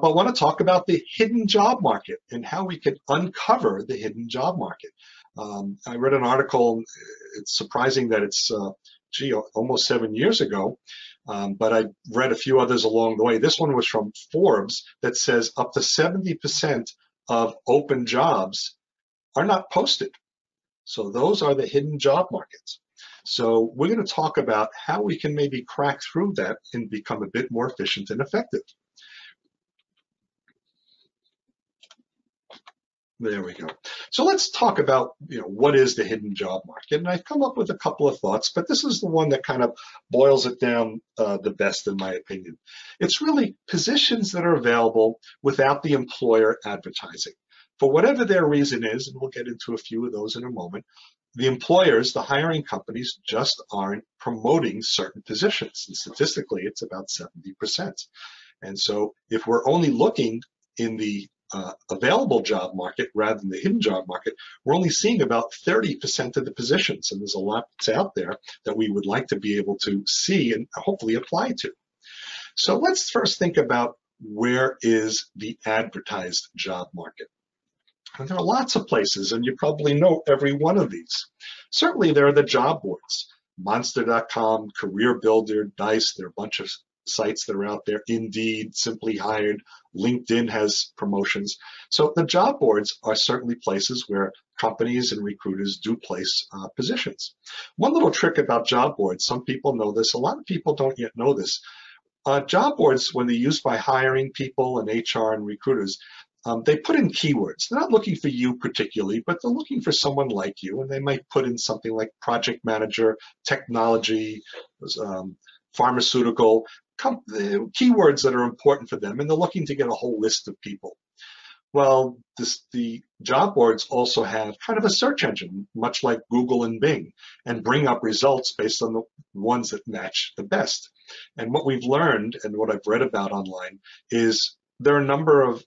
I want to talk about the hidden job market and how we can uncover the hidden job market. I read an article, it's surprising that it's, almost 7 years ago, but I read a few others along the way. This one was from Forbes that says up to 70% of open jobs are not posted. So those are the hidden job markets. So we're going to talk about how we can maybe crack through that and become a bit more efficient and effective. There we go. So let's talk about, what is the hidden job market? And I've come up with a couple of thoughts, but this is the one that kind of boils it down the best, in my opinion. It's really positions that are available without the employer advertising. For whatever their reason is, and we'll get into a few of those in a moment, the employers, the hiring companies, just aren't promoting certain positions. And statistically, it's about 70%. And so if we're only looking in the available job market rather than the hidden job market, we're only seeing about 30% of the positions. And there's a lot that's out there that we would like to be able to see and hopefully apply to. So let's first think about, where is the advertised job market? And there are lots of places, and you probably know every one of these. Certainly there are the job boards, Monster.com, Career Builder, Dice, there are a bunch of sites that are out there, Indeed, Simply Hired, LinkedIn has promotions. So the job boards are certainly places where companies and recruiters do place positions. One little trick about job boards, some people know this, a lot of people don't yet know this. Job boards, when they're used by hiring people and HR and recruiters, they put in keywords. They're not looking for you particularly, but they're looking for someone like you, and they might put in something like project manager, technology, pharmaceutical, keywords that are important for them, and they're looking to get a whole list of people. Well, the job boards also have kind of a search engine, much like Google and Bing, and bring up results based on the ones that match the best. And what we've learned, and what I've read about online, is there are a number of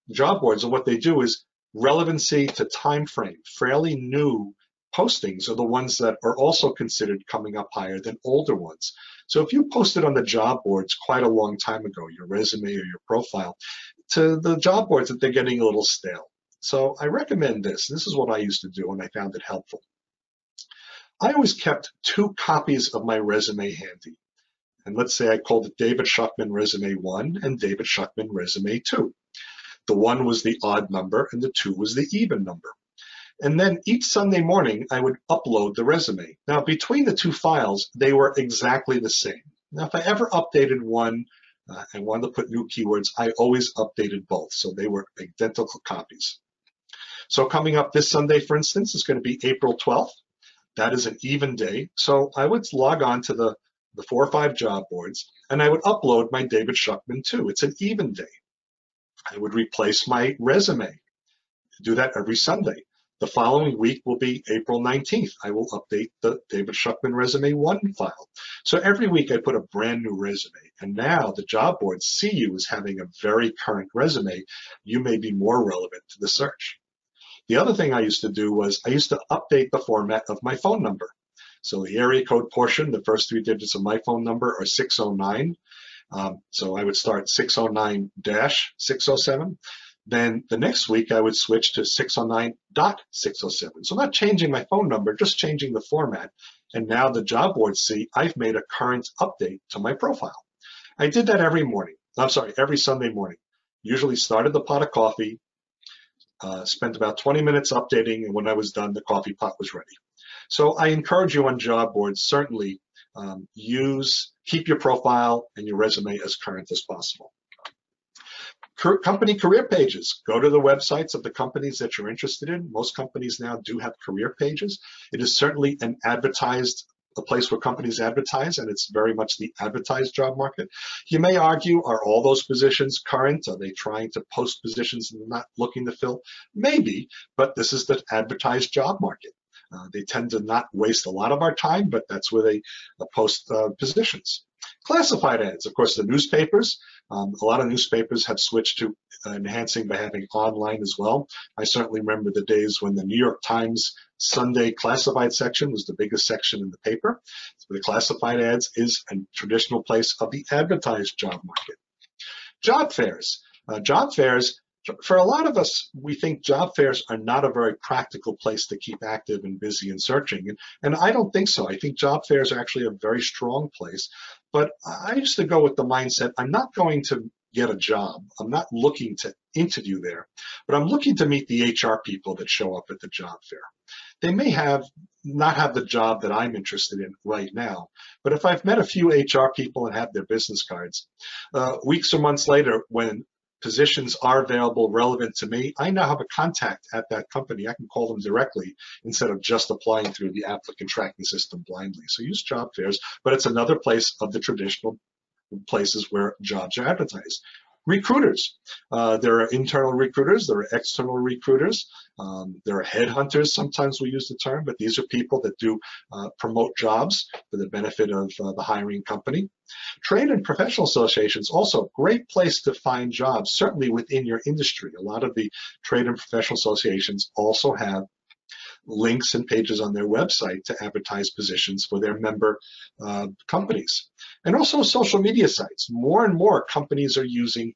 job boards, and what they do is relevancy to time frame. Fairly new postings are the ones that are also considered coming up higher than older ones. So if you posted on the job boards quite a long time ago, your resume or your profile, to the job boards that they're getting a little stale. So I recommend this. This is what I used to do, and I found it helpful. I always kept 2 copies of my resume handy. And let's say I called it David Schuckman Resume 1 and David Schuckman Resume 2. The 1 was the odd number and the 2 was the even number. And then each Sunday morning, I would upload the resume. Now, between the 2 files, they were exactly the same. Now, if I ever updated one and wanted to put new keywords, I always updated both. So they were identical copies. So coming up this Sunday, for instance, is going to be April 12th. That is an even day. So I would log on to the 4 or 5 job boards, and I would upload my David Schuckman 2. It's an even day. I would replace my resume. Do that every Sunday. The following week will be April 19th. I will update the David Schuckman Resume 1 file. So every week I put a brand new resume, and now the job boards see you as having a very current resume. You may be more relevant to the search. The other thing I used to do was I used to update the format of my phone number. So the area code portion, the first 3 digits of my phone number are 609. So I would start 609-607. Then the next week I would switch to 609.607. So not changing my phone number, just changing the format. And now the job boards see I've made a current update to my profile. I did that every Sunday morning. Usually started the pot of coffee, spent about 20 minutes updating, and when I was done, the coffee pot was ready. So I encourage you on job boards, certainly keep your profile and your resume as current as possible. Company career pages. Go to the websites of the companies that you're interested in. Most companies now do have career pages. It is certainly a place where companies advertise, and it's very much the advertised job market. You may argue, are all those positions current? Are they trying to post positions and not looking to fill? Maybe, but this is the advertised job market. They tend to not waste a lot of our time, but that's where they post positions. Classified ads, of course, the newspapers. A lot of newspapers have switched to enhancing by having online as well. I certainly remember the days when the New York Times Sunday classified section was the biggest section in the paper. So the classified ads is a traditional place of the advertised job market. Job fairs. Job fairs, for a lot of us, we think job fairs are not a very practical place to keep active and busy and searching. And I don't think so. I think job fairs are actually a very strong place. But I used to go with the mindset, I'm not going to get a job. I'm not looking to interview there, but I'm looking to meet the HR people that show up at the job fair. They may not have the job that I'm interested in right now, but if I've met a few HR people and have their business cards, weeks or months later, when positions are available relevant to me, I now have a contact at that company. I can call them directly instead of just applying through the applicant tracking system blindly. So use job fairs, but it's another place of the traditional places where jobs are advertised. Recruiters. There are internal recruiters, there are external recruiters, there are headhunters, sometimes we use the term, but these are people that do promote jobs for the benefit of the hiring company. Trade and professional associations, also a great place to find jobs, certainly within your industry. A lot of the trade and professional associations also have links and pages on their website to advertise positions for their member companies. And also social media sites. More and more companies are using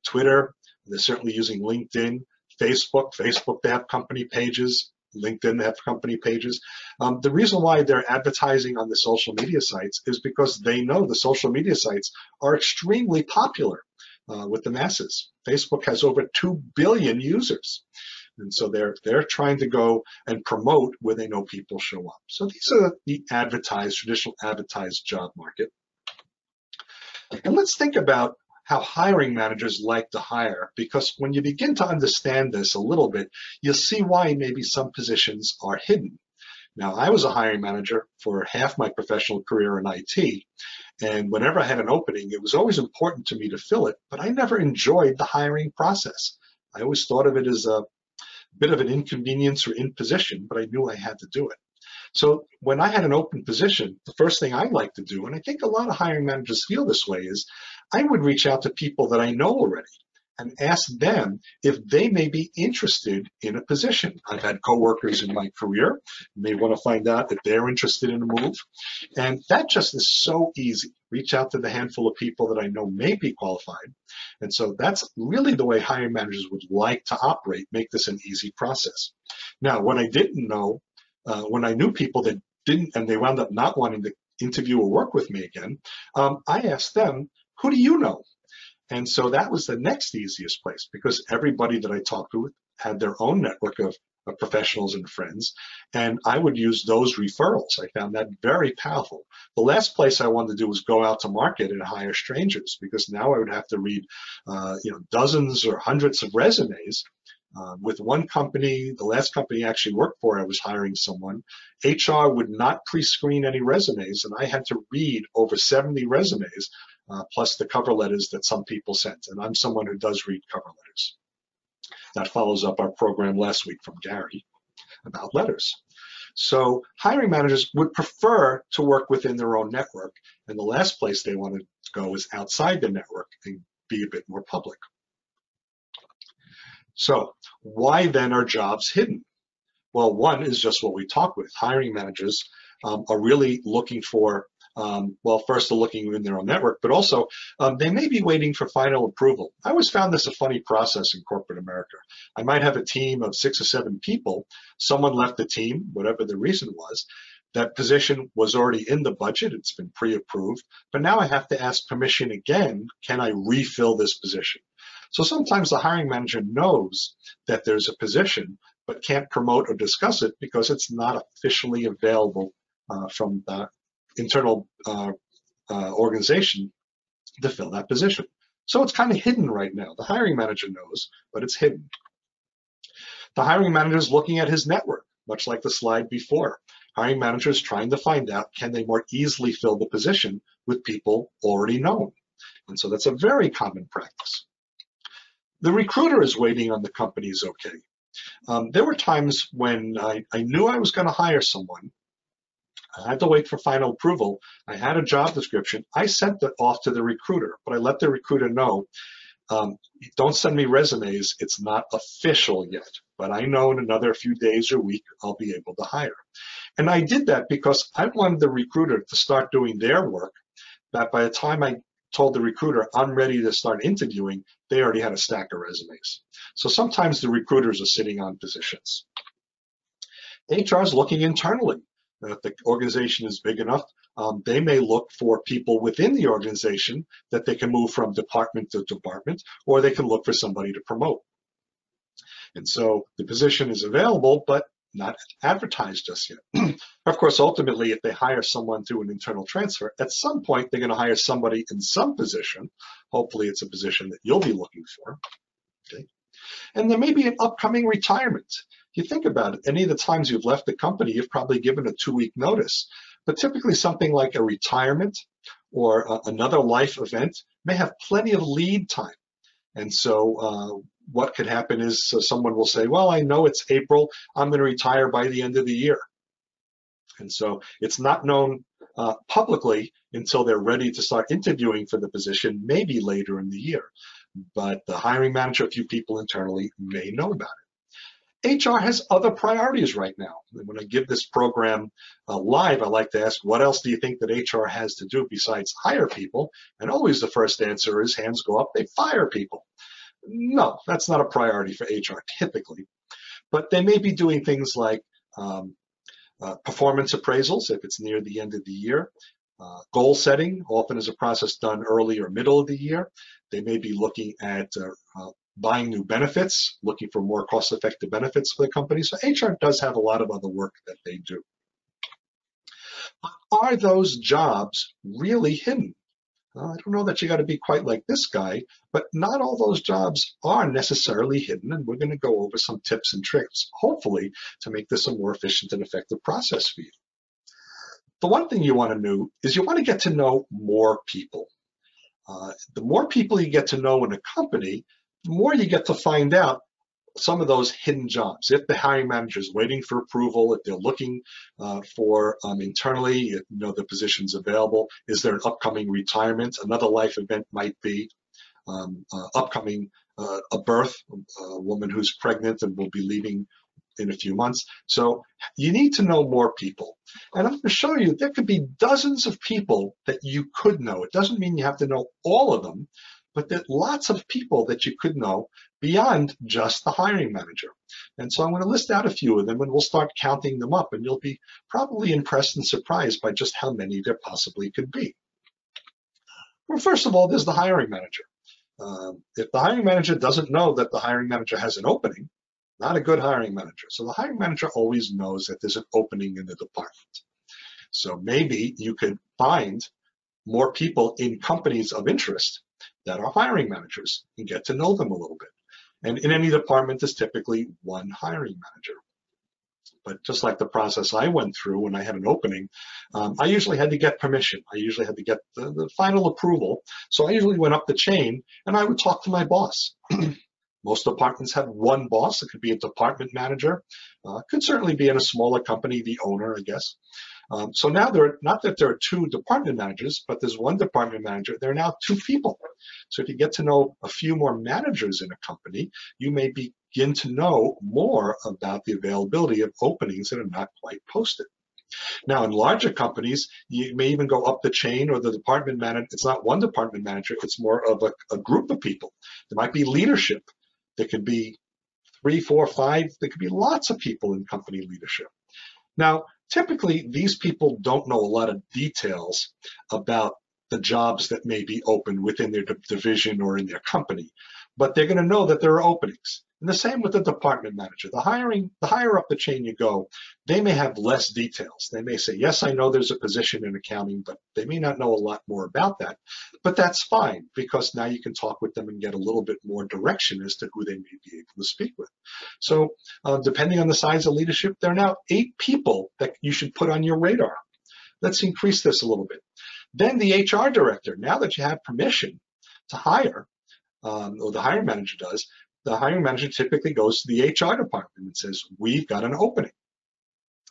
Twitter. They're certainly using LinkedIn, Facebook. Facebook, they have company pages. LinkedIn, they have company pages. The reason why they're advertising on the social media sites is because they know the social media sites are extremely popular with the masses. Facebook has over 2 billion users. And so they're trying to go and promote where they know people show up. So these are the traditional advertised job market. And let's think about how hiring managers like to hire, because when you begin to understand this a little bit, you'll see why maybe some positions are hidden. Now, I was a hiring manager for half my professional career in IT, and whenever I had an opening, it was always important to me to fill it, but I never enjoyed the hiring process. I always thought of it as a bit of an inconvenience or imposition, but I knew I had to do it. So when I had an open position, the first thing I like to do, and I think a lot of hiring managers feel this way, is I would reach out to people that I know already and ask them if they may be interested in a position. I've had coworkers in my career who may want to find out if they're interested in a move. And that just is so easy. Reach out to the handful of people that I know may be qualified. And so that's really the way hiring managers would like to operate, make this an easy process. Now, when I didn't know, when I knew people that didn't, and they wound up not wanting to interview or work with me again, I asked them, who do you know? And so that was the next easiest place, because everybody that I talked to had their own network of professionals and friends, and I would use those referrals. I found that very powerful. The last place I wanted to do was go out to market and hire strangers, because now I would have to read dozens or hundreds of resumes. With one company, the last company I actually worked for, I was hiring someone. HR would not pre-screen any resumes, and I had to read over 70 resumes, plus the cover letters that some people sent. And I'm someone who does read cover letters. That follows up our program last week from Gary about letters. So hiring managers would prefer to work within their own network, and the last place they want to go is outside the network and be a bit more public. So why then are jobs hidden? Well, one is just what we talked with. Hiring managers are really looking for, well, first they're looking in their own network, but also they may be waiting for final approval. I always found this a funny process in corporate America. I might have a team of 6 or 7 people. Someone left the team, whatever the reason was. That position was already in the budget. It's been pre-approved, but now I have to ask permission again. Can I refill this position? So sometimes the hiring manager knows that there's a position, but can't promote or discuss it because it's not officially available from the internal organization to fill that position. So it's kind of hidden right now. The hiring manager knows, but it's hidden. The hiring manager is looking at his network, much like the slide before. Hiring manager is trying to find out, can they more easily fill the position with people already known? And so that's a very common practice. The recruiter is waiting on the company's okay. There were times when I knew I was going to hire someone. I had to wait for final approval. I had a job description. I sent it off to the recruiter, but I let the recruiter know, don't send me resumes. It's not official yet, but I know in another few days or week, I'll be able to hire. And I did that because I wanted the recruiter to start doing their work, that by the time I told the recruiter, I'm ready to start interviewing, they already had a stack of resumes. So sometimes the recruiters are sitting on positions. HR is looking internally. If the organization is big enough, they may look for people within the organization that they can move from department to department, or they can look for somebody to promote. And so the position is available, but not advertised just yet. Of course, ultimately, if they hire someone through an internal transfer, at some point they're going to hire somebody in some position. Hopefully it's a position that you'll be looking for. Okay. And there may be an upcoming retirement. You think about it, any of the times you've left the company, you've probably given a 2-week notice. But typically something like a retirement or another life event may have plenty of lead time. And so what could happen is someone will say, well, I know it's April, I'm going to retire by the end of the year. And so it's not known publicly until they're ready to start interviewing for the position, maybe later in the year. But the hiring manager, a few people internally may know about it. HR has other priorities right now. And when I give this program live, I like to ask, what else do you think that HR has to do besides hire people? And always the first answer is hands go up, they fire people. No, that's not a priority for HR typically. But they may be doing things like performance appraisals if it's near the end of the year. Goal setting often is a process done early or middle of the year. They may be looking at buying new benefits, looking for more cost-effective benefits for the company. So HR does have a lot of other work that they do. Are those jobs really hidden? I don't know that you got to be quite like this guy, but not all those jobs are necessarily hidden, and we're going to go over some tips and tricks, hopefully, to make this a more efficient and effective process for you. The one thing you want to do is you want to get to know more people. The more people you get to know in a company, the more you get to find out some of those hidden jobs. If the hiring manager is waiting for approval, if they're looking for internally, the position's available, is there an upcoming retirement? Another life event might be upcoming a birth, a woman who's pregnant and will be leaving in a few months. So you need to know more people. And I'm going to show you there could be dozens of people that you could know. It doesn't mean you have to know all of them, but there are lots of people that you could know beyond just the hiring manager. And so I'm going to list out a few of them, and we'll start counting them up, and you'll be probably impressed and surprised by just how many there possibly could be. Well, first of all, there's the hiring manager. If the hiring manager doesn't know that the hiring manager has an opening, not a good hiring manager. So the hiring manager always knows that there's an opening in the department. So maybe you could find more people in companies of interest that are hiring managers and get to know them a little bit. And in any department, there's typically one hiring manager. But just like the process I went through when I had an opening, I usually had to get permission. I usually had to get the final approval. So I usually went up the chain and I would talk to my boss. Most departments have one boss. It could be a department manager. Could certainly be in a smaller company, the owner, I guess. So now not that there are two department managers, but there's one department manager. There are now two people. So if you get to know a few more managers in a company, you may begin to know more about the availability of openings that are not quite posted. Now, in larger companies, you may even go up the chain, or the department manager, it's not one department manager, it's more of a group of people. There might be leadership. There could be 3, 4, 5, there could be lots of people in company leadership. Now, typically, these people don't know a lot of details about the jobs that may be open within their division or in their company, but they're going to know that there are openings. And the same with the department manager. The higher up the chain you go, they may have less details. They may say, yes, I know there's a position in accounting, but they may not know a lot more about that. But that's fine, because now you can talk with them and get a little bit more direction as to who they may be able to speak with. So depending on the size of leadership, there are now 8 people that you should put on your radar. Let's increase this a little bit. Then the HR director, now that you have permission to hire, or the hiring manager does, the hiring manager typically goes to the HR department and says, we've got an opening.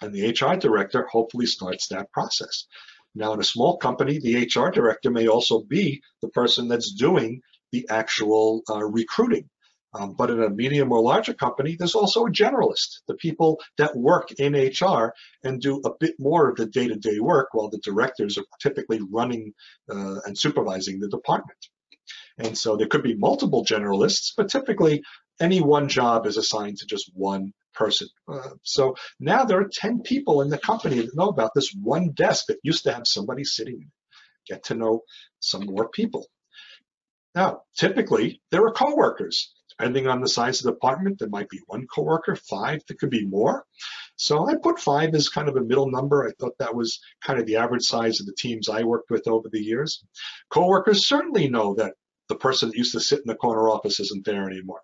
And the HR director hopefully starts that process. Now, in a small company, the HR director may also be the person that's doing the actual recruiting. But in a medium or larger company, there's also a generalist, the people that work in HR and do a bit more of the day-to-day work while the directors are typically running and supervising the department. And so there could be multiple generalists, but typically any one job is assigned to just one person. So now there are 10 people in the company that know about this one desk that used to have somebody sitting in it. Get to know some more people. Now, typically, there are coworkers. Depending on the size of the department, there might be one coworker, 5, there could be more. So I put 5 as kind of a middle number. I thought that was kind of the average size of the teams I worked with over the years. Coworkers certainly know that the person that used to sit in the corner office isn't there anymore.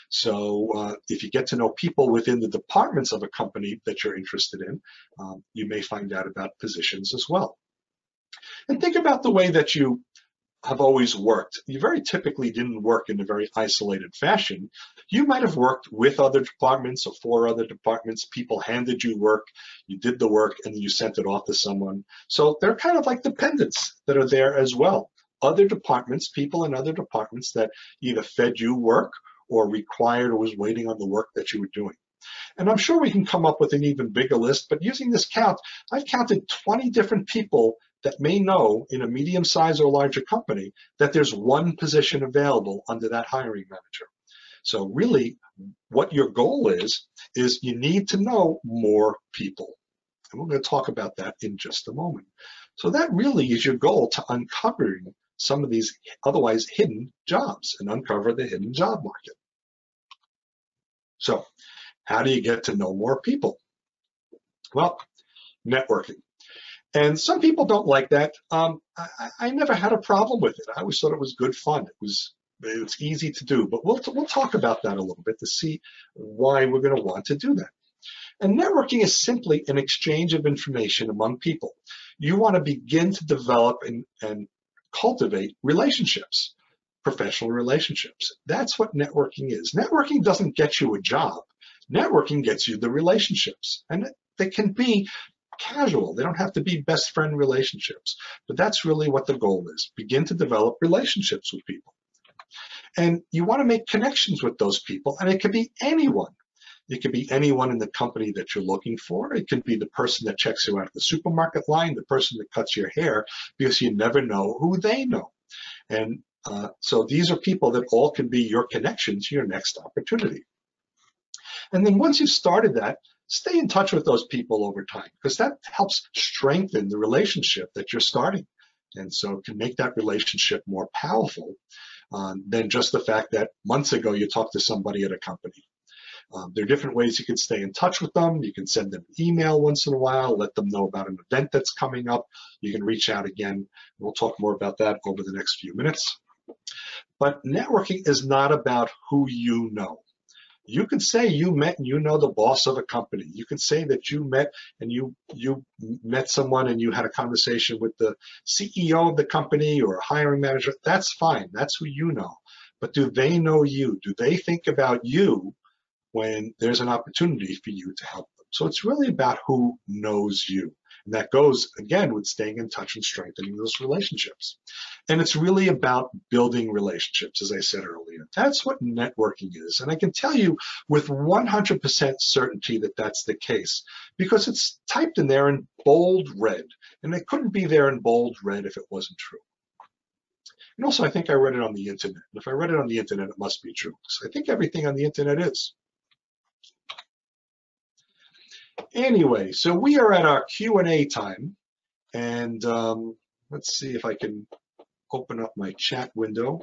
So if you get to know people within the departments of a company that you're interested in, you may find out about positions as well. And think about the way that you have always worked. You very typically didn't work in a very isolated fashion. You might have worked with other departments or for other departments. People handed you work, you did the work, and then you sent it off to someone. So they're kind of like dependents that are there as well. Other departments, people in other departments that either fed you work or required or was waiting on the work that you were doing. And I'm sure we can come up with an even bigger list, but using this count, I've counted 20 different people that may know in a medium-sized or larger company that there's one position available under that hiring manager. So really, what your goal is you need to know more people. And we're going to talk about that in just a moment. So that really is your goal, to uncovering some of these otherwise hidden jobs and uncover the hidden job market. So how do you get to know more people? Well, networking. And some people don't like that. I never had a problem with it. I always thought it was good fun. It's easy to do, but we'll talk about that a little bit to see why we're going to want to do that. And networking is simply an exchange of information among people. You want to begin to develop and cultivate relationships, professional relationships. That's what networking is. Networking doesn't get you a job. Networking gets you the relationships, and they can be casual. They don't have to be best friend relationships, but that's really what the goal is. Begin to develop relationships with people. And you want to make connections with those people, and it could be anyone. It could be anyone in the company that you're looking for. It could be the person that checks you out at the supermarket line, the person that cuts your hair, because you never know who they know. And so these are people that all can be your connection to your next opportunity. And then once you've started that, stay in touch with those people over time, because that helps strengthen the relationship that you're starting. And so it can make that relationship more powerful than just the fact that months ago you talked to somebody at a company. There are different ways you can stay in touch with them. You can send them an email once in a while, let them know about an event that's coming up. You can reach out again. We'll talk more about that over the next few minutes. But networking is not about who you know. You can say you met and you know the boss of a company. You can say that you met and you met someone and you had a conversation with the CEO of the company or a hiring manager. That's fine. That's who you know. But do they know you? Do they think about you when there's an opportunity for you to help them? So it's really about who knows you. And that goes, again, with staying in touch and strengthening those relationships. And it's really about building relationships, as I said earlier. That's what networking is. And I can tell you with 100% certainty that that's the case, because it's typed in there in bold red. And it couldn't be there in bold red if it wasn't true. And also, I think I read it on the internet. And if I read it on the internet, it must be true. So I think everything on the internet is. Anyway, so we are at our Q&A time, and let's see if I can open up my chat window.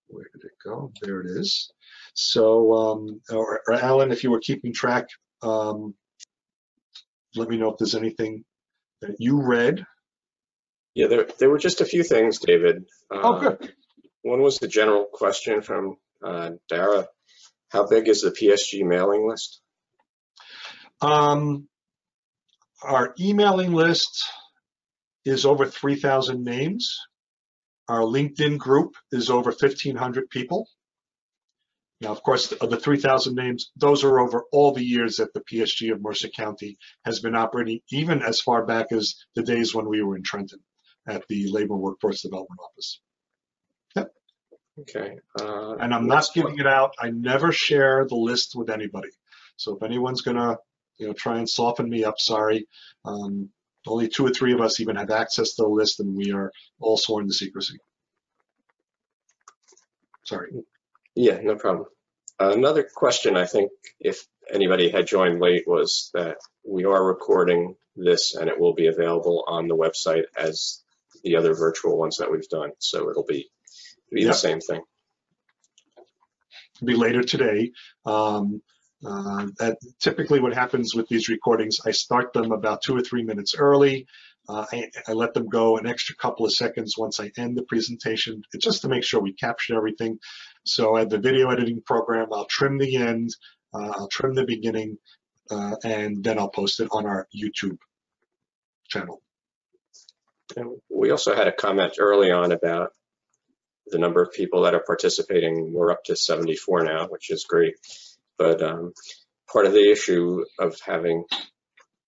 Where did it go? There it is. So, or Alan, if you were keeping track, let me know if there's anything that you read. Yeah, there were just a few things, David. Oh, good. One was the general question from Dara. How big is the PSG mailing list? Our emailing list is over 3,000 names. Our LinkedIn group is over 1,500 people. Now, of course, of the 3,000 names, those are over all the years that the PSG of Mercer County has been operating, even as far back as the days when we were in Trenton at the Labor Workforce Development Office. Yep. Okay. And I'm not giving it out. I never share the list with anybody. So if anyone's gonna, try and soften me up, sorry. Only 2 or 3 of us even have access to the list, and we are all sworn to secrecy. Sorry. Yeah, no problem. Another question, I think, if anybody had joined late, was that we are recording this and it will be available on the website as the other virtual ones that we've done. So it'll be the same thing. It'll be later today. Typically what happens with these recordings, I start them about 2 or 3 minutes early. I let them go an extra couple of seconds once I end the presentation, just to make sure we captured everything. So at the video editing program, I'll trim the end, I'll trim the beginning, and then I'll post it on our YouTube channel. And we also had a comment early on about the number of people that are participating. We're up to 74 now, which is great. But part of the issue of having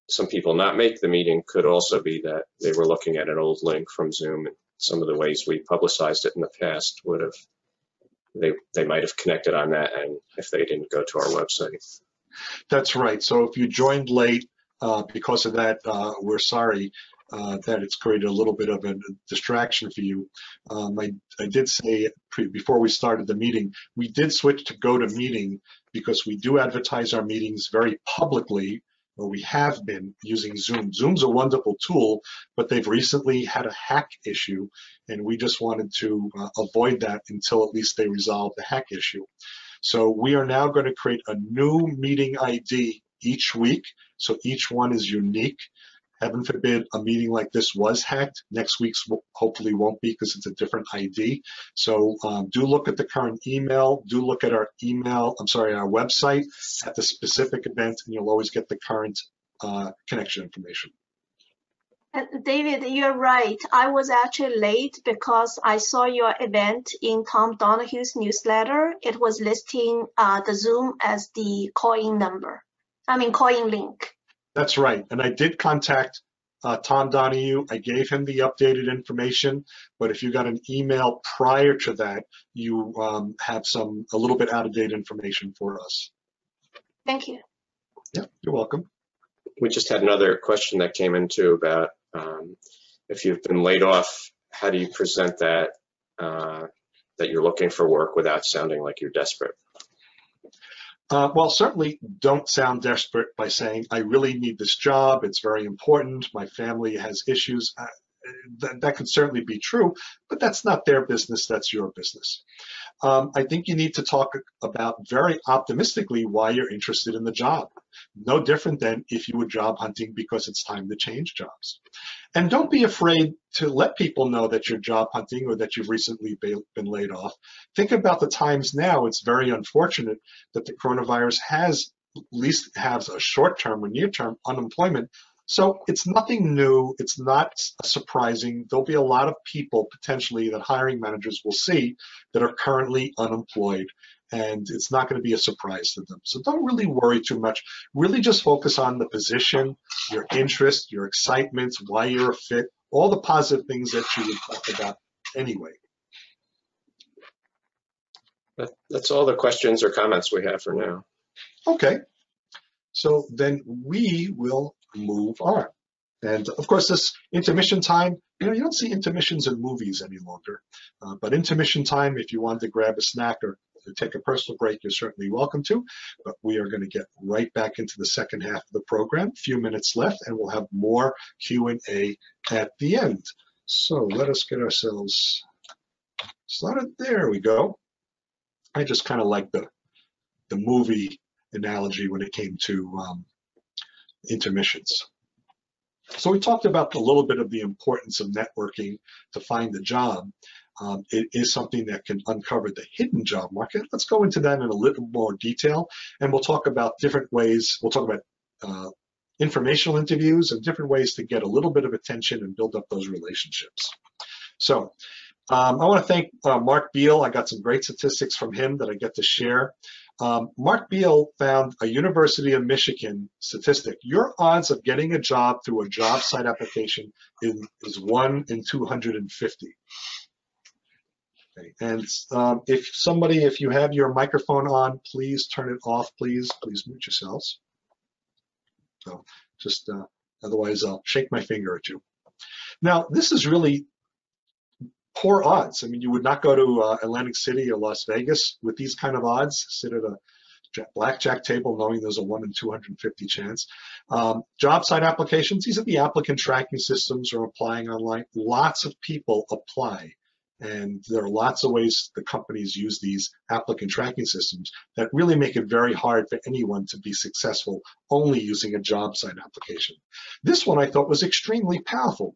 some people not make the meeting could also be that they were looking at an old link from Zoom, and some of the ways we publicized it in the past would have, they might have connected on that, and if they didn't go to our website. That's right. So if you joined late because of that, we're sorry that it's created a little bit of a distraction for you. I did say before we started the meeting, we did switch to GoToMeeting because we do advertise our meetings very publicly, or we have been using Zoom. Zoom's a wonderful tool, but they've recently had a hack issue, and we just wanted to avoid that until at least they resolve the hack issue. So we are now going to create a new meeting ID each week, so each one is unique. Heaven forbid a meeting like this was hacked. Next week's hopefully won't be because it's a different ID. So do look at the current email. Do look at our our website at the specific event, and you'll always get the current connection information. David, you're right. I was actually late because I saw your event in Tom Donahue's newsletter. It was listing the Zoom as the call-in link. That's right. And I did contact Tom Donahue. I gave him the updated information, but if you got an email prior to that, you have a little bit out-of-date information for us. Thank you. Yeah, you're welcome. We just had another question that came in too about if you've been laid off, how do you present that, that you're looking for work without sounding like you're desperate? Well, certainly don't sound desperate by saying, I really need this job, it's very important, my family has issues. That could certainly be true, but that's not their business, that's your business. I think you need to talk about very optimistically why you're interested in the job. No different than if you were job hunting because it's time to change jobs. And don't be afraid to let people know that you're job hunting or that you've recently been laid off. Think about the times now. It's very unfortunate that the coronavirus has at least a short-term or near-term unemployment. So it's nothing new. It's not surprising. There'll be a lot of people potentially that hiring managers will see that are currently unemployed, and it's not going to be a surprise to them. So don't really worry too much. Really just focus on the position, your interest, your excitement, why you're a fit, all the positive things that you would talk about anyway. That's all the questions or comments we have for now. Okay. So then we will move on. And of course, this intermission time, you don't see intermissions in movies any longer. But intermission time, if you wanted to grab a snack or take a personal break, you're certainly welcome to. But we are going to get right back into the second half of the program. A few minutes left, and we'll have more Q&A at the end. So let us get ourselves started. There we go. I just kind of like the movie analogy when it came to intermissions. So we talked about a little bit of the importance of networking to find a job. It is something that can uncover the hidden job market. Let's go into that in a little more detail, and we'll talk about different ways. We'll talk about informational interviews and different ways to get a little bit of attention and build up those relationships. So I want to thank Mark Beal. I got some great statistics from him that I get to share. Mark Beal found a University of Michigan statistic. Your odds of getting a job through a job site application is 1 in 250. Okay. And if you have your microphone on, please turn it off, please. Please mute yourselves. So just otherwise I'll shake my finger at you. Now, this is really poor odds. I mean, you would not go to Atlantic City or Las Vegas with these kind of odds, sit at a blackjack table knowing there's a 1 in 250 chance. Job site applications, these are the applicant tracking systems or applying online. Lots of people apply, and there are lots of ways the companies use these applicant tracking systems that really make it very hard for anyone to be successful only using a job site application. This one I thought was extremely powerful.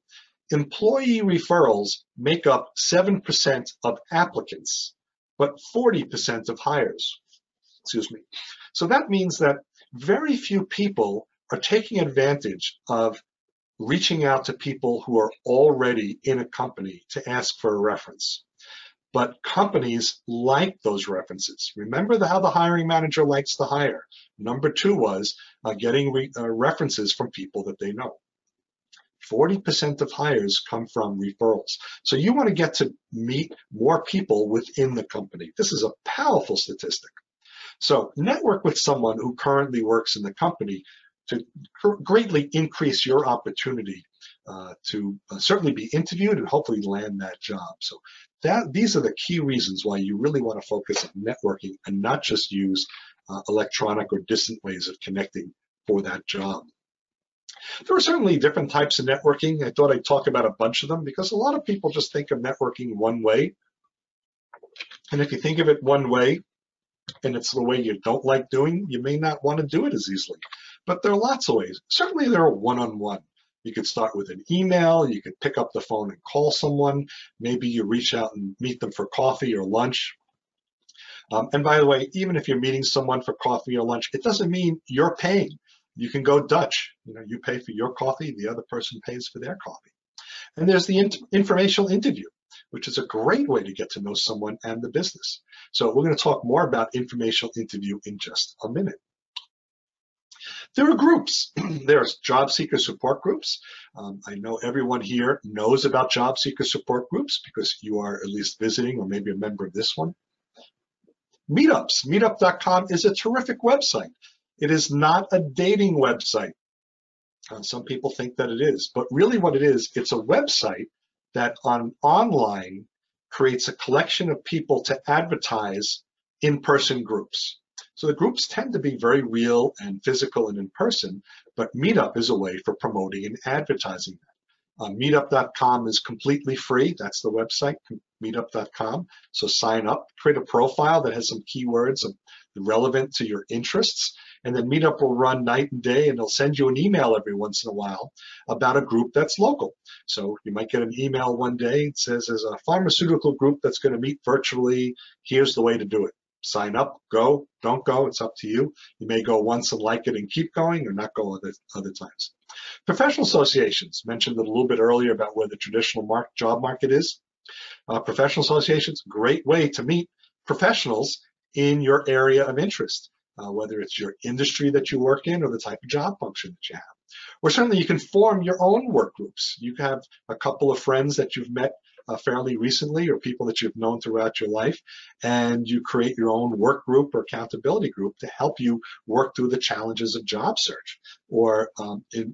Employee referrals make up 7% of applicants, but 40% of hires. Excuse me. So that means that very few people are taking advantage of reaching out to people who are already in a company to ask for a reference. But companies like those references. Remember how the hiring manager likes to hire. Number 2 was getting references from people that they know. 40% of hires come from referrals. So you want to get to meet more people within the company. This is a powerful statistic. So network with someone who currently works in the company to greatly increase your opportunity to certainly be interviewed and hopefully land that job. So these are the key reasons why you really want to focus on networking and not just use electronic or distant ways of connecting for that job. There are certainly different types of networking. I thought I'd talk about a bunch of them because a lot of people just think of networking one way. And if you think of it one way, and it's the way you don't like doing, you may not want to do it as easily. But there are lots of ways. Certainly there are one-on-one. You could start with an email, you could pick up the phone and call someone, maybe you reach out and meet them for coffee or lunch. And by the way, even if you're meeting someone for coffee or lunch, it doesn't mean you're paying. You can go Dutch. You pay for your coffee, the other person pays for their coffee. And there's the informational interview, which is a great way to get to know someone and the business. So we're going to talk more about informational interview in just a minute. There are groups. There's job seeker support groups. I know everyone here knows about job seeker support groups because you are at least visiting or maybe a member of this one. Meetups. Meetup.com is a terrific website. It is not a dating website. Some people think that it is, but really what it is, it's a website that online creates a collection of people to advertise in-person groups. So the groups tend to be very real and physical and in person, but Meetup is a way for promoting and advertising that. Meetup.com is completely free. That's the website, meetup.com. So sign up, create a profile that has some keywords relevant to your interests, and then Meetup will run night and day, and they'll send you an email every once in a while about a group that's local. So you might get an email one day. It says there's a pharmaceutical group that's going to meet virtually. Here's the way to do it. Sign up, go, don't go, it's up to you. You may go once and like it and keep going, or not go other times. Professional associations, mentioned a little bit earlier about where the traditional job market is. Professional associations, great way to meet professionals in your area of interest, whether it's your industry that you work in or the type of job function that you have. Or certainly you can form your own work groups. You have a couple of friends that you've met fairly recently or people that you've known throughout your life, and you create your own work group or accountability group to help you work through the challenges of job search, or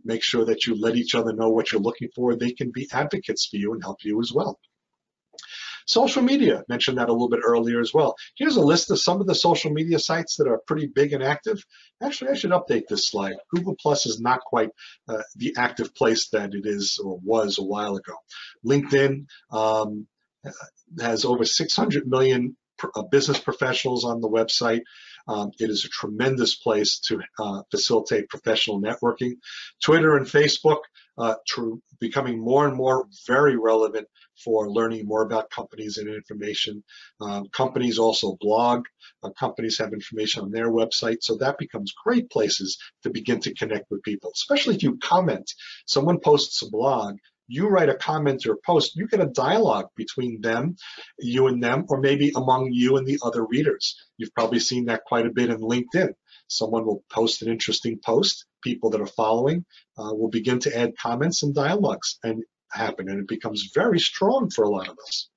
make sure that you let each other know what you're looking for. They can be advocates for you and help you as well. Social media, mentioned that a little bit earlier as well. Here's a list of some of the social media sites that are pretty big and active. Actually, I should update this slide. Google Plus is not quite the active place that it is or was a while ago. LinkedIn has over 600 million business professionals on the website. It is a tremendous place to facilitate professional networking. Twitter and Facebook becoming more and more very relevant for learning more about companies and information. Companies also blog. Companies have information on their website, so that becomes great places to begin to connect with people, especially if you comment. Someone posts a blog, you write a comment or post, you get a dialogue between them, you and them, or maybe among you and the other readers. You've probably seen that quite a bit in LinkedIn. Someone will post an interesting post, people that are following will begin to add comments and dialogues and happen, and it becomes very strong for a lot of us.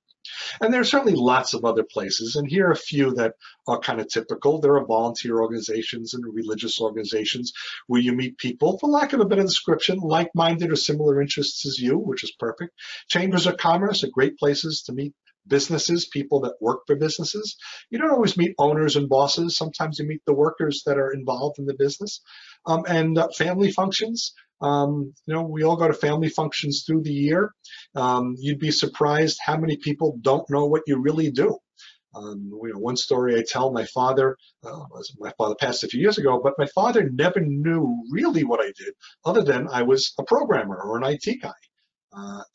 And there are certainly lots of other places, and here are a few that are kind of typical. There are volunteer organizations and religious organizations where you meet people, for lack of a better description, like-minded or similar interests as you, which is perfect. Chambers of commerce are great places to meet businesses, people that work for businesses. You don't always meet owners and bosses. Sometimes you meet the workers that are involved in the business. And family functions. We all go to family functions through the year. You'd be surprised how many people don't know what you really do. One story I tell, my father passed a few years ago, but my father never knew really what I did other than I was a programmer or an IT guy.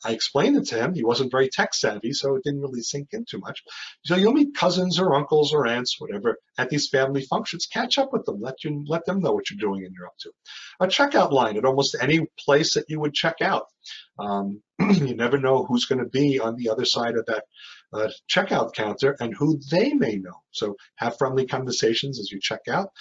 I explained it to him. He wasn't very tech savvy, so it didn't really sink in too much. So you'll meet cousins or uncles or aunts, whatever, at these family functions. Catch up with them. Let them know what you're doing and you're up to. A checkout line at almost any place that you would check out. You never know who's going to be on the other side of that checkout counter and who they may know. So have friendly conversations as you check out.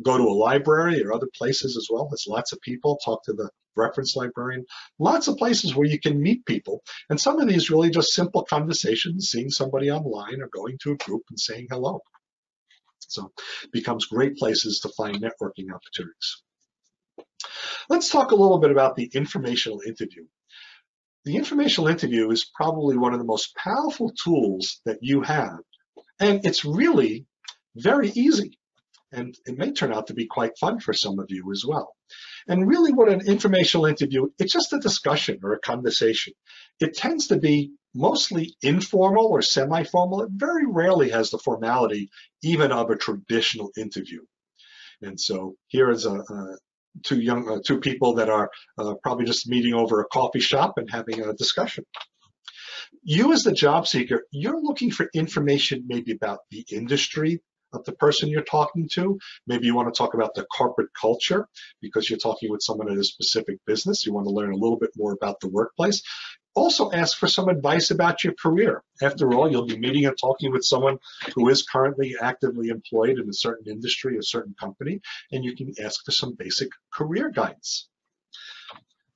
Go to a library or other places as well. There's lots of people. Talk to the reference librarian. Lots of places where you can meet people. And some of these really just simple conversations, seeing somebody online or going to a group and saying hello. So it becomes great places to find networking opportunities. Let's talk a little bit about the informational interview. The informational interview is probably one of the most powerful tools that you have, and it's really very easy, and it may turn out to be quite fun for some of you as well. And really what an informational interview, it's just a discussion or a conversation. It tends to be mostly informal or semi-formal. It very rarely has the formality even of a traditional interview. And so here is two people that are probably just meeting over a coffee shop and having a discussion. You as the job seeker, you're looking for information maybe about the industry of the person you're talking to. Maybe you want to talk about the corporate culture because you're talking with someone at a specific business. You want to learn a little bit more about the workplace. Also ask for some advice about your career. After all, you'll be meeting and talking with someone who is currently actively employed in a certain industry, a certain company, and you can ask for some basic career guidance.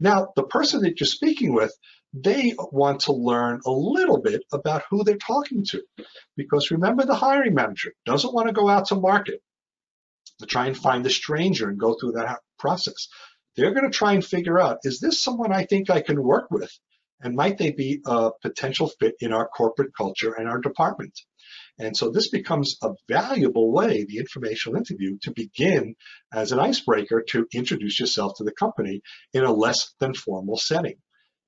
Now, the person that you're speaking with, they want to learn a little bit about who they're talking to. Because remember, the hiring manager doesn't want to go out to market to try and find a stranger and go through that process. They're going to try and figure out, is this someone I think I can work with? And might they be a potential fit in our corporate culture and our department? And so this becomes a valuable way, the informational interview, to begin as an icebreaker to introduce yourself to the company in a less than formal setting.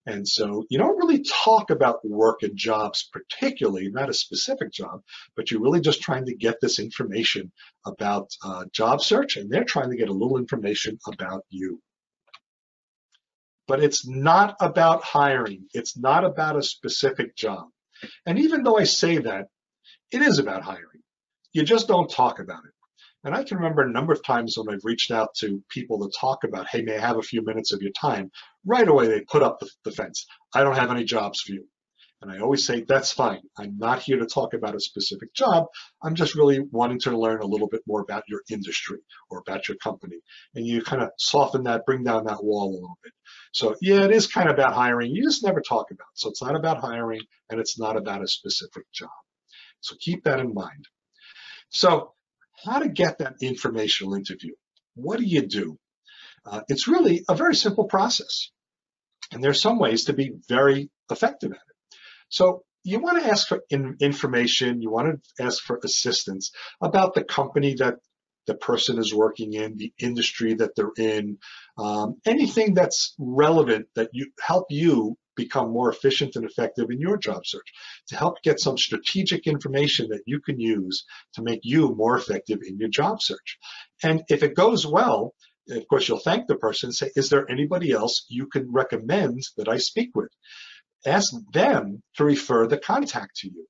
And so you don't really talk about work and jobs particularly, not a specific job, but you're really just trying to get this information about job search, and they're trying to get a little information about you. But it's not about hiring. It's not about a specific job. And even though I say that, it is about hiring. You just don't talk about it. And I can remember a number of times when I've reached out to people to talk about, hey, may I have a few minutes of your time? Right away, they put up the fence. I don't have any jobs for you. And I always say, that's fine. I'm not here to talk about a specific job. I'm just really wanting to learn a little bit more about your industry or about your company. And you kind of soften that, bring down that wall a little bit. So yeah, it is kind of about hiring. You just never talk about it. So it's not about hiring and it's not about a specific job. So keep that in mind. So how to get that informational interview? What do you do? It's really a very simple process. And there's some ways to be very effective at it. So you want to ask for information, you want to ask for assistance about the company that the person is working in, the industry that they're in, anything that's relevant that help you become more efficient and effective in your job search, to help get some strategic information that you can use to make you more effective in your job search. And if it goes well, of course, you'll thank the person and say, is there anybody else you can recommend that I speak with? Ask them to refer the contact to you,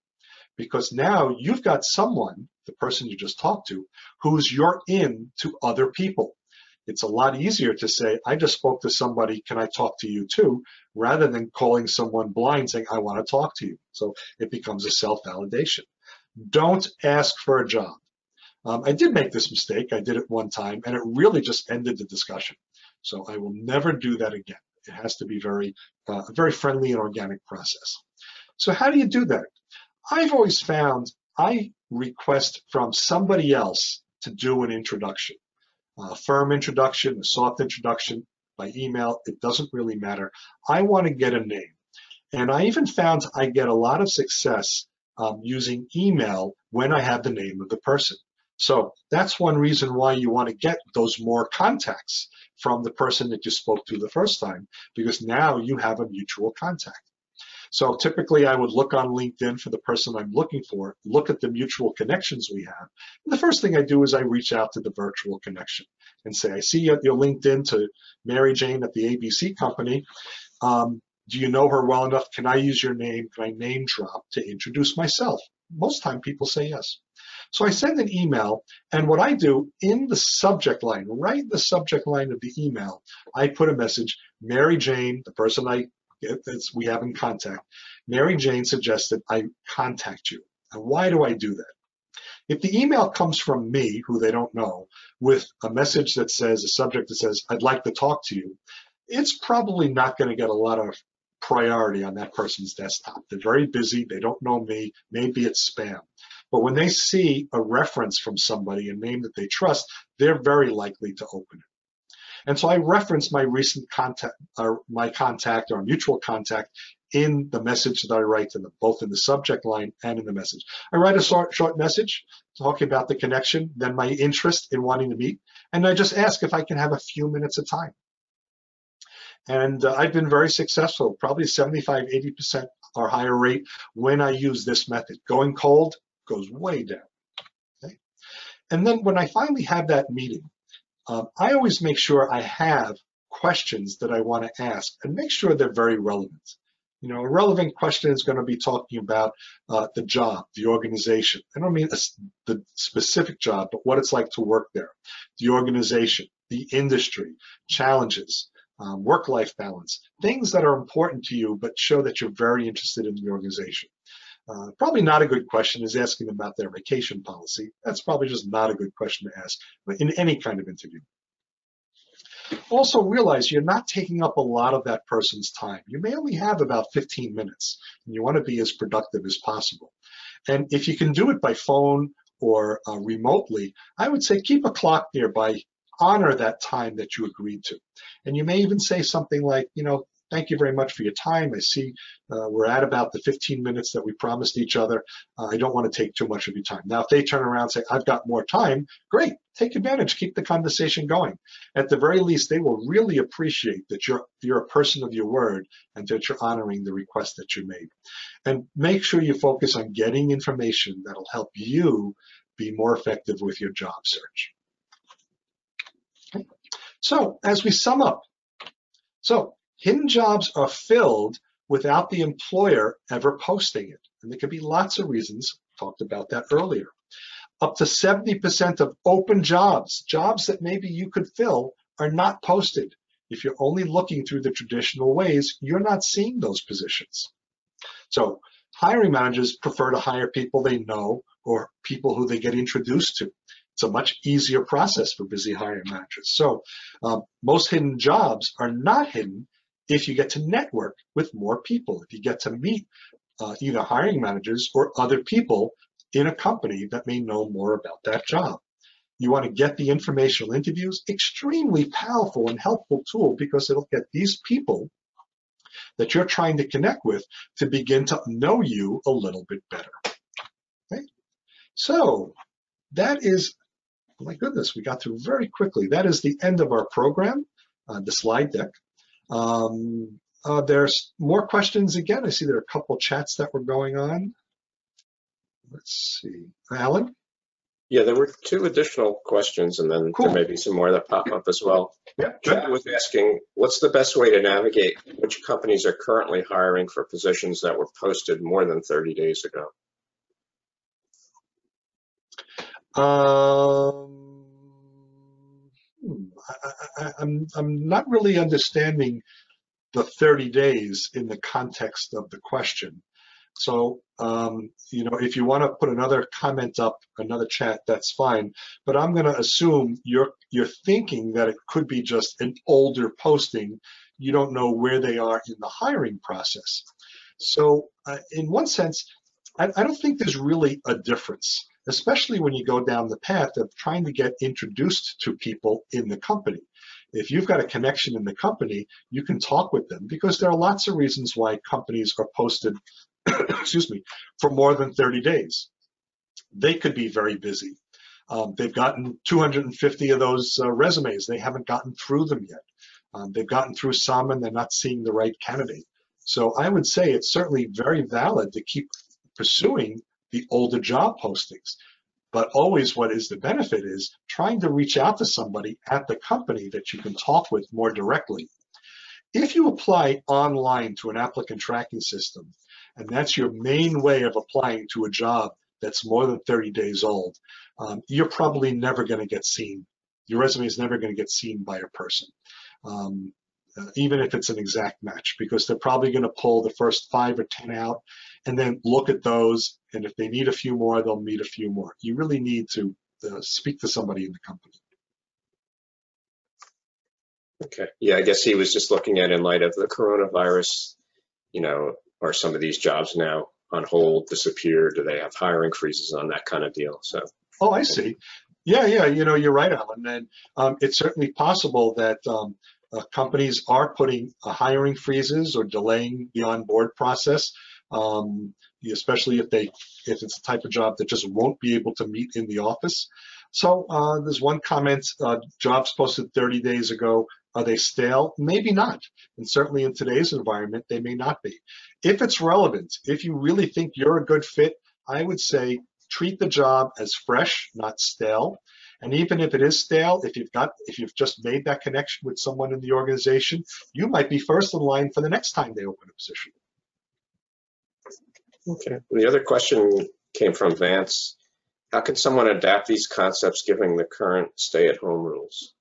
because now you've got someone, the person you just talked to, who's your in to other people. It's a lot easier to say, I just spoke to somebody, can I talk to you too, rather than calling someone blind saying, I want to talk to you. So it becomes a self-validation. Don't ask for a job. I did make this mistake. I did it one time, and it really just ended the discussion. So I will never do that again. It has to be a very friendly and organic process. So how do you do that? I've always found I request from somebody else to do an introduction, a firm introduction, a soft introduction, by email, it doesn't really matter. I want to get a name. And I even found I get a lot of success using email when I have the name of the person. So that's one reason why you want to get those more contacts from the person that you spoke to the first time, because now you have a mutual contact. So typically I would look on LinkedIn for the person I'm looking for, look at the mutual connections we have. And the first thing I do is I reach out to the virtual connection and say, I see your LinkedIn to Mary Jane at the ABC company. Do you know her well enough? Can I use your name? Can I name drop to introduce myself? Most time people say yes. So I send an email, and what I do in the subject line, right in the subject line of the email, I put a message, Mary Jane, the person we have in contact, Mary Jane suggested I contact you. And why do I do that? If the email comes from me, who they don't know, with a message that says, a subject that says, I'd like to talk to you, it's probably not going to get a lot of priority on that person's desktop. They're very busy, they don't know me, maybe it's spam. But when they see a reference from somebody, a name that they trust, they're very likely to open it. And so I reference my recent contact, or my contact or mutual contact in the message that I write to them, both in the subject line and in the message. I write a short message talking about the connection, then my interest in wanting to meet, and I just ask if I can have a few minutes of time. And I've been very successful, probably 75, 80% or higher rate when I use this method. Going cold goes way down. Okay? And then when I finally have that meeting, I always make sure I have questions that I want to ask and make sure they're very relevant. You know, a relevant question is going to be talking about the job, the organization. I don't mean the specific job, but what it's like to work there, the organization, the industry, challenges, work-life balance, things that are important to you but show that you're very interested in the organization. Probably not a good question is asking about their vacation policy. That's probably just not a good question to ask in any kind of interview. Also realize you're not taking up a lot of that person's time. You may only have about 15 minutes, and you want to be as productive as possible. And if you can do it by phone or remotely, I would say keep a clock nearby, honor that time that you agreed to. And you may even say something like, you know, thank you very much for your time. I see we're at about the 15 minutes that we promised each other. I don't want to take too much of your time. Now, if they turn around and say, I've got more time, great, take advantage, keep the conversation going. At the very least, they will really appreciate that you're a person of your word and that you're honoring the request that you made. And make sure you focus on getting information that'll help you be more effective with your job search. Okay. So as we sum up, hidden jobs are filled without the employer ever posting it. And there could be lots of reasons. Talked about that earlier. Up to 70% of open jobs, jobs that maybe you could fill, are not posted. If you're only looking through the traditional ways, you're not seeing those positions. So hiring managers prefer to hire people they know or people who they get introduced to. It's a much easier process for busy hiring managers. So most hidden jobs are not hidden if you get to network with more people, if you get to meet either hiring managers or other people in a company that may know more about that job. You want to get the informational interviews, extremely powerful and helpful tool because it'll get these people that you're trying to connect with to begin to know you a little bit better. Okay? So that is, oh my goodness, we got through very quickly. That is the end of our program, the slide deck. There's more questions again. I see there are a couple chats that were going on. Let's see. Alan? Yeah, there were two additional questions, and then Cool. there may be some more that pop up as well. Yeah. Chad was asking, what's the best way to navigate which companies are currently hiring for positions that were posted more than 30 days ago? I'm not really understanding the 30 days in the context of the question. So, you know, if you want to put another comment up, another chat, that's fine. But I'm going to assume you're thinking that it could be just an older posting. You don't know where they are in the hiring process. So, in one sense, I don't think there's really a difference, especially when you go down the path of trying to get introduced to people in the company. If you've got a connection in the company, you can talk with them, because there are lots of reasons why companies are posted, excuse me, for more than 30 days. They could be very busy. They've gotten 250 of those resumes. They haven't gotten through them yet. They've gotten through some and they're not seeing the right candidate. So I would say it's certainly very valid to keep pursuing the older job postings. But always what is the benefit is trying to reach out to somebody at the company that you can talk with more directly. If you apply online to an applicant tracking system, and that's your main way of applying to a job that's more than 30 days old, you're probably never going to get seen. Your resume is never going to get seen by a person, even if it's an exact match, because they're probably going to pull the first 5 or 10 out and then look at those. And if they need a few more, they'll meet a few more. You really need to speak to somebody in the company. Okay. Yeah, I guess he was just looking at, in light of the coronavirus, are some of these jobs now on hold, disappear? Do they have hiring freezes on that kind of deal? So. Oh, I see. Yeah, you're right, Alan. And it's certainly possible that companies are putting hiring freezes or delaying the onboard process, especially if it's a type of job that just won't be able to meet in the office. So there's one comment, jobs posted 30 days ago, are they stale? Maybe not. And certainly in today's environment, they may not be. If it's relevant, if you really think you're a good fit, I would say treat the job as fresh, not stale. And even if it is stale, if you've just made that connection with someone in the organization, you might be first in line for the next time they open a position. Okay. The other question came from Vance. How can someone adapt these concepts given the current stay-at-home rules?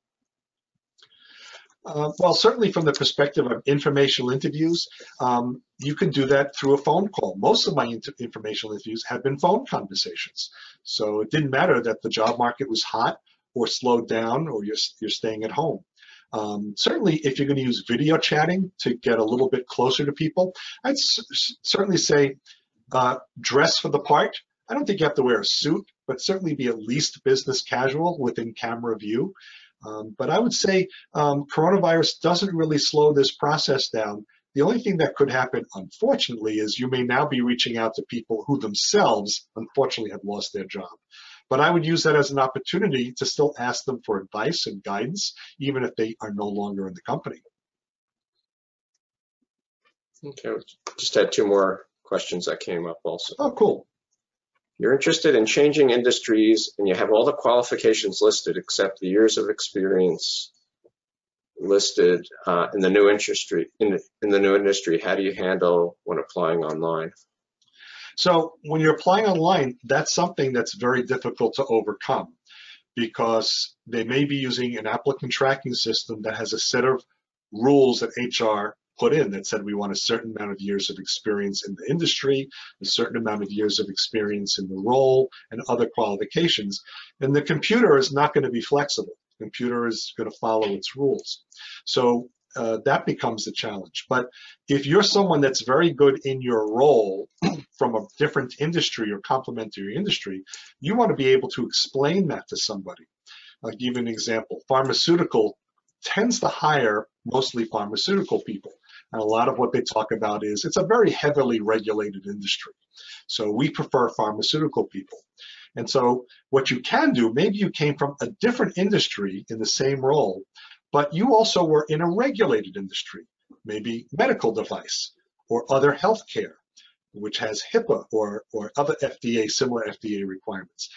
Well, certainly from the perspective of informational interviews, you can do that through a phone call. Most of my informational interviews have been phone conversations. So it didn't matter that the job market was hot or slowed down or you're staying at home. Certainly, if you're going to use video chatting to get a little bit closer to people, I'd certainly say dress for the part. I don't think you have to wear a suit, but certainly be at least business casual within camera view. But I would say coronavirus doesn't really slow this process down. The only thing that could happen, unfortunately, is you may now be reaching out to people who themselves, unfortunately, have lost their job. But I would use that as an opportunity to still ask them for advice and guidance, even if they are no longer in the company. Okay, just had 2 more questions that came up also. Oh, cool. You're interested in changing industries and you have all the qualifications listed except the years of experience listed in the new industry. In the new industry, how do you handle when applying online? So when you're applying online, that's something that's very difficult to overcome, because they may be using an applicant tracking system that has a set of rules that HR put in that said we want a certain amount of years of experience in the industry, a certain amount of years of experience in the role, and other qualifications. And the computer is not going to be flexible. The computer is going to follow its rules. So that becomes the challenge. But if you're someone that's very good in your role from a different industry or complementary industry, you want to be able to explain that to somebody. I'll give you an example. Pharmaceutical tends to hire mostly pharmaceutical people. And a lot of what they talk about is it's a very heavily regulated industry. So we prefer pharmaceutical people. And so what you can do, maybe you came from a different industry in the same role, but you also were in a regulated industry, maybe medical device or other healthcare, which has HIPAA or other similar FDA requirements.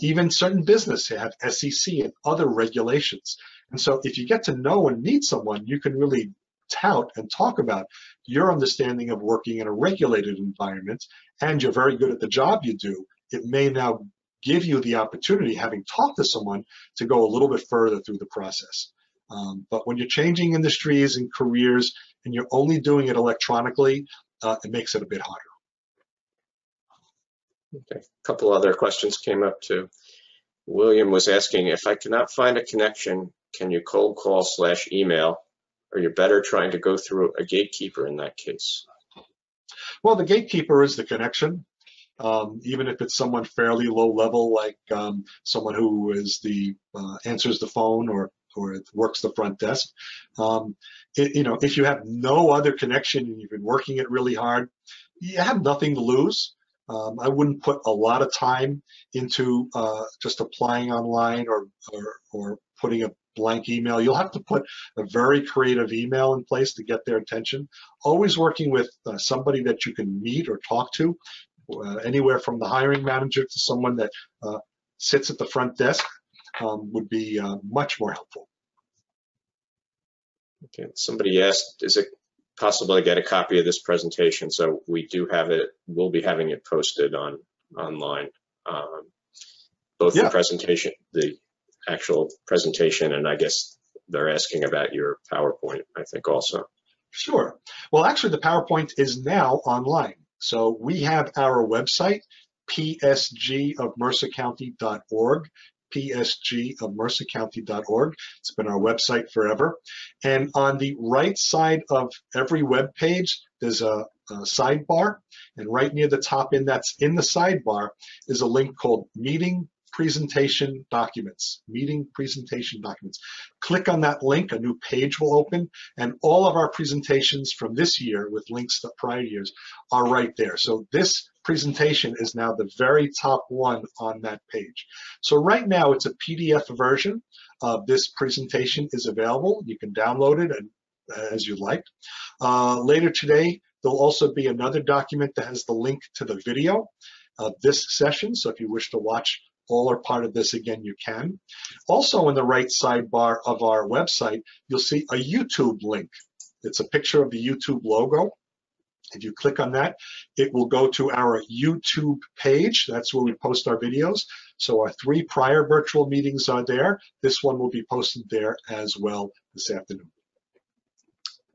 Even certain business have SEC and other regulations. And so if you get to know and meet someone, you can really tout and talk about your understanding of working in a regulated environment, and you're very good at the job you do. It may now give you the opportunity, having talked to someone, to go a little bit further through the process. But when you're changing industries and careers and you're only doing it electronically, it makes it a bit harder. Okay, a couple other questions came up too. William was asking, if I cannot find a connection, can you cold call / email? Or you're better trying to go through a gatekeeper in that case? Well, the gatekeeper is the connection. even if it's someone fairly low level, like someone who is answers the phone or works the front desk. If you have no other connection and you've been working it really hard, you have nothing to lose. I wouldn't put a lot of time into just applying online or putting a blank email. You'll have to put a very creative email in place to get their attention. Always working with somebody that you can meet or talk to, anywhere from the hiring manager to someone that sits at the front desk would be much more helpful. Okay. Somebody asked, is it possible to get a copy of this presentation? So we do have it. We'll be having it posted online. Both the presentation, the actual presentation, and I guess they're asking about your PowerPoint, I think also. Sure. Well, actually, the PowerPoint is now online. So we have our website, psgofmercercounty.org. psgofmercercounty.org. It's been our website forever. And on the right side of every web page, there's a sidebar. And right near the top that's in the sidebar is a link called Meeting Presentation Documents. Meeting Presentation Documents. Click on that link, a new page will open, and all of our presentations from this year with links to prior years are right there. So this presentation is now the very top one on that page. So right now it's a PDF version of this presentation is available. You can download it as you like. Later today, there'll also be another document that has the link to the video of this session. So if you wish to watch all or part of this again, you can. Also in the right sidebar of our website, you'll see a YouTube link. It's a picture of the YouTube logo. If you click on that, it will go to our YouTube page. That's where we post our videos. So our 3 prior virtual meetings are there. This one will be posted there as well this afternoon.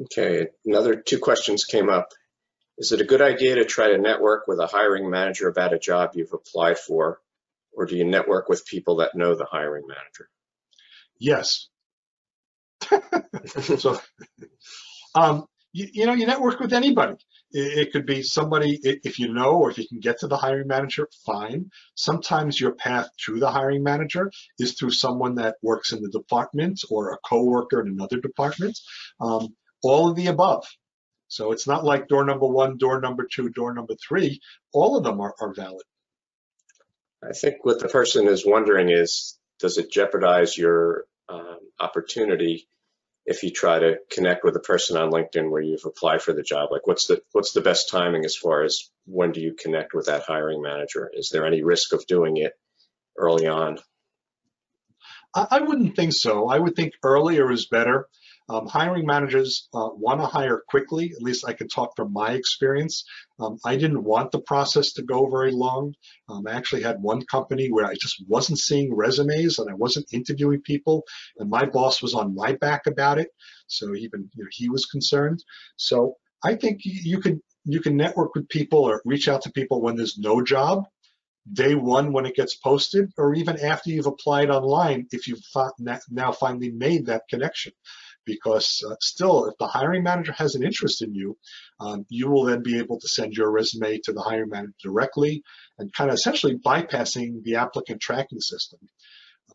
Okay, another 2 questions came up. Is it a good idea to try to network with a hiring manager about a job you've applied for, or do you network with people that know the hiring manager? Yes. So, you network with anybody. It could be somebody, if you know, or if you can get to the hiring manager, fine. Sometimes your path to the hiring manager is through someone that works in the department or a coworker in another department. All of the above. So it's not like door number 1, door number 2, door number 3. All of them are valid. I think what the person is wondering is, does it jeopardize your opportunity if you try to connect with a person on LinkedIn where you've applied for the job? Like, what's the best timing as far as when do you connect with that hiring manager? Is there any risk of doing it early on? I wouldn't think so. I would think earlier is better. Hiring managers want to hire quickly. At least I can talk from my experience. I didn't want the process to go very long. I actually had one company where I just wasn't seeing resumes and I wasn't interviewing people, and my boss was on my back about it. So even he was concerned. So I think you can network with people or reach out to people when there's no job. Day one when it gets posted, or even after you've applied online if you've now finally made that connection. Because still, if the hiring manager has an interest in you, you will then be able to send your resume to the hiring manager directly and kind of essentially bypassing the applicant tracking system.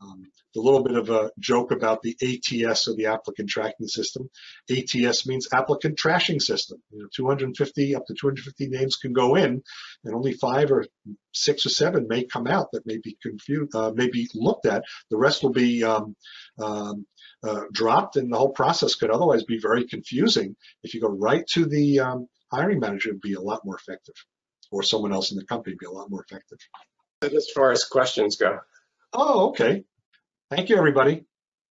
A little bit of a joke about the ATS, or the applicant tracking system. ATS means applicant trashing system. 250 up to 250 names can go in, and only 5 or 6 or 7 may come out that may be confused, may be looked at. The rest will be dropped, and the whole process could otherwise be very confusing. If you go right to the hiring manager, it'd be a lot more effective, or someone else in the company would be a lot more effective. As far as questions go. Oh, okay. Thank you, everybody.